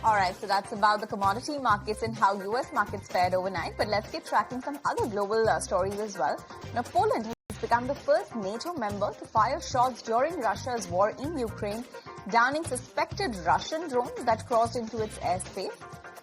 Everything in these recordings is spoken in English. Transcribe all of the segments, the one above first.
All right, so that's about the commodity markets and how U.S. markets fared overnight. But let's get tracking some other global stories as well. Now, Poland has become the first NATO member to fire shots during Russia's war in Ukraine, downing suspected Russian drones that crossed into its airspace.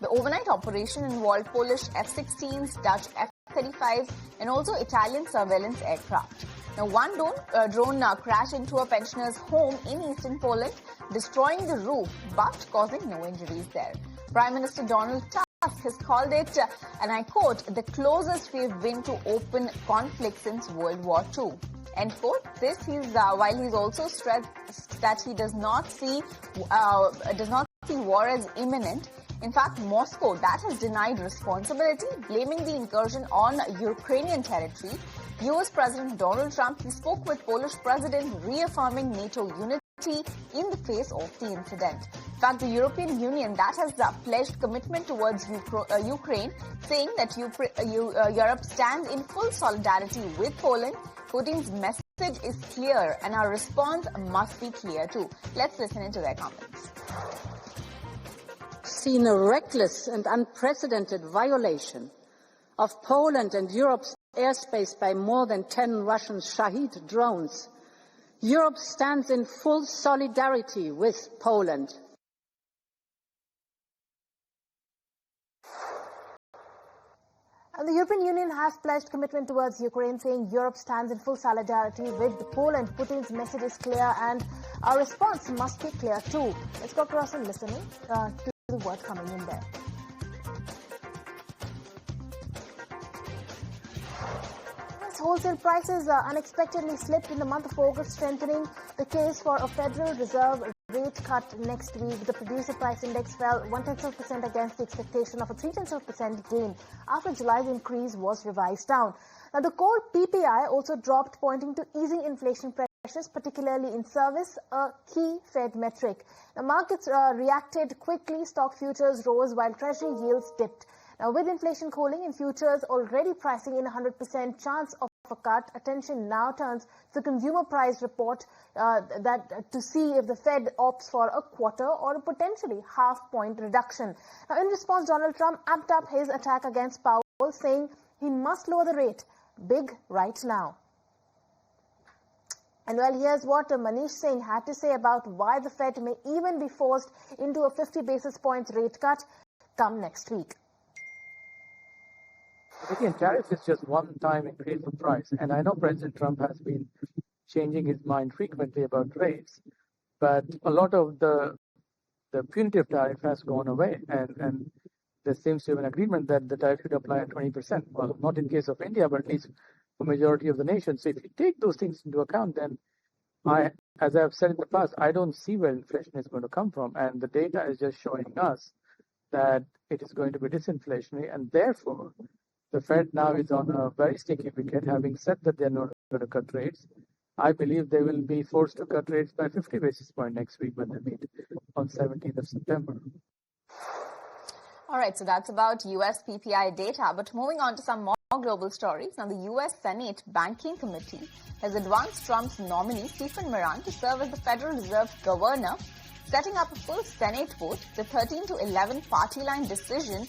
The overnight operation involved Polish F-16s, Dutch F-35s, and also Italian surveillance aircraft. Now, one drone crashed into a pensioner's home in eastern Poland, destroying the roof but causing no injuries there. Prime Minister Donald Tusk has called it, and I quote, the closest we've been to open conflict since World War II. End quote. This is while he's also stressed that he does not see war as imminent. In fact, Moscow that has denied responsibility, blaming the incursion on Ukrainian territory. U.S. President Donald Trump spoke with Polish President, reaffirming NATO unity in the face of the incident. In fact, the European Union that has pledged commitment towards Ukraine, saying that Europe stands in full solidarity with Poland. Putin's message is clear, and our response must be clear too. Let's listen into their comments. Seen a reckless and unprecedented violation of Poland and Europe's airspace by more than 10 Russian Shahid drones. Europe stands in full solidarity with Poland. And the European Union has pledged commitment towards Ukraine, saying Europe stands in full solidarity with Poland. Putin's message is clear, and our response must be clear too. Let's go across and listen to the word coming in there. Wholesale prices unexpectedly slipped in the month of August, strengthening the case for a Federal Reserve rate cut next week. The producer price index fell 0.1% against the expectation of a 0.3% gain after July's increase was revised down. Now, the core PPI also dropped, pointing to easing inflation pressures, particularly in service, a key Fed metric. The markets reacted quickly. Stock futures rose while Treasury yields dipped. Now, with inflation cooling and futures already pricing in a 100% chance of a cut, attention now turns to the consumer price report to see if the Fed opts for a quarter or a potentially half-point reduction. Now, in response, Donald Trump amped up his attack against Powell, saying he must lower the rate big right now. And well, here's what Manish Singh had to say about why the Fed may even be forced into a 50 basis points rate cut come next week. Again, tariffs is just one-time increase of price. And I know President Trump has been changing his mind frequently about rates, but a lot of the punitive tariff has gone away. And there seems to be an agreement that the tariff should apply at 20%. Well, not in case of India, but at least for majority of the nation. So if you take those things into account, then as I've said in the past, I don't see where inflation is going to come from. And the data is just showing us that it is going to be disinflationary, and therefore the Fed now is on a very sticky wicket, having said that they're not going to cut rates. I believe they will be forced to cut rates by 50 basis points next week when they meet on 17th of September. All right, so that's about U.S. PPI data. But moving on to some more global stories. Now, the U.S. Senate Banking Committee has advanced Trump's nominee, Stephen Moran, to serve as the Federal Reserve Governor, setting up a full Senate vote. The 13-11 party line decision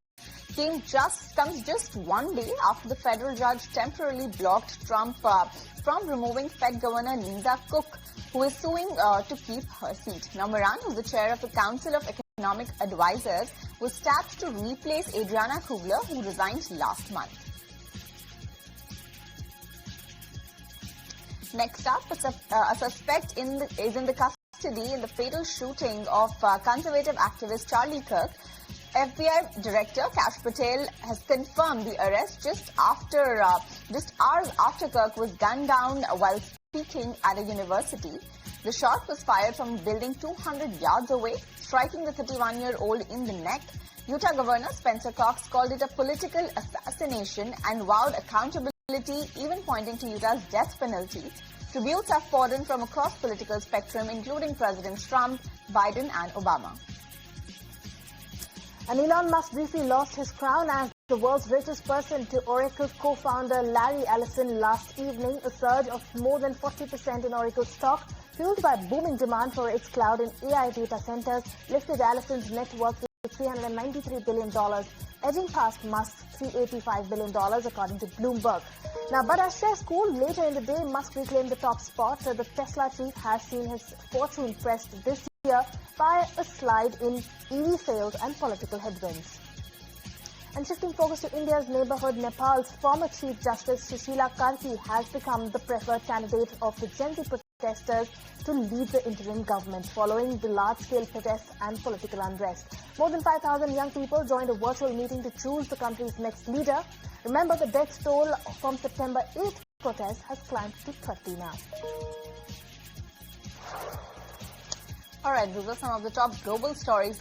comes just one day after the federal judge temporarily blocked Trump from removing Fed Governor Lisa Cook, who is suing to keep her seat. Now, Moran, who's the chair of the Council of Economic Advisors, was tapped to replace Adriana Kugler, who resigned last month. Next up, a suspect is in the custody in the fatal shooting of conservative activist Charlie Kirk. FBI Director Kash Patel has confirmed the arrest just hours after Kirk was gunned down while speaking at a university. The shot was fired from a building 200 yards away, striking the 31-year-old in the neck. Utah Governor Spencer Cox called it a political assassination and vowed accountability, even pointing to Utah's death penalty. Tributes have poured in from across political spectrum, including Presidents Trump, Biden and Obama. And Elon Musk briefly lost his crown as the world's richest person to Oracle co-founder Larry Ellison last evening. A surge of more than 40% in Oracle stock, fueled by booming demand for its cloud and AI data centers, lifted Ellison's net worth to $393 billion, edging past Musk's $385 billion, according to Bloomberg. Now, but as shares cooled later in the day, Musk reclaimed the top spot. The Tesla chief has seen his fortune pressed this year by a slide in EV sales and political headwinds. And shifting focus to India's neighborhood, Nepal's former Chief Justice Sushila Karki has become the preferred candidate of the Gen Z protesters to lead the interim government following the large-scale protests and political unrest. More than 5,000 young people joined a virtual meeting to choose the country's next leader. Remember, the death toll from September 8th protest has climbed to 30 now. All right, those are some of the top global stories.